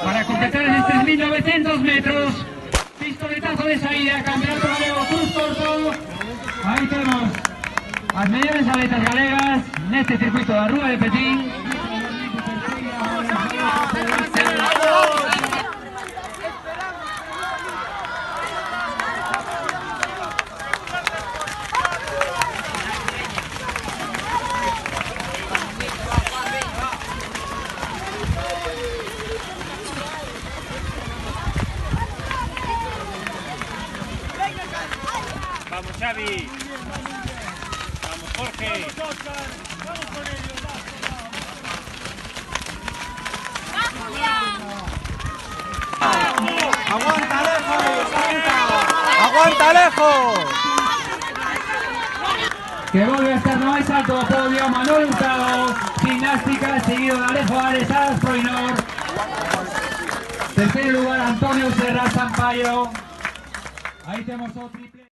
para completar esos 3.900 metros. Pistoletazo de salida, campeonato galego cruz corto. Ahí tenemos as mellores atletas galegas neste circuito da Rúa de Petín. Vamos Xavi, vamos Jorge, vamos con ellos, ¡Aguanta lejos! ¡Aguanta lejos! Que vuelve a estar no máis alto do podio Manuel Hurtado, gimnástica, seguido de Alejo Ares, Proinor. Terceiro lugar Antonio Serra Sampaio. Aí temos o triple.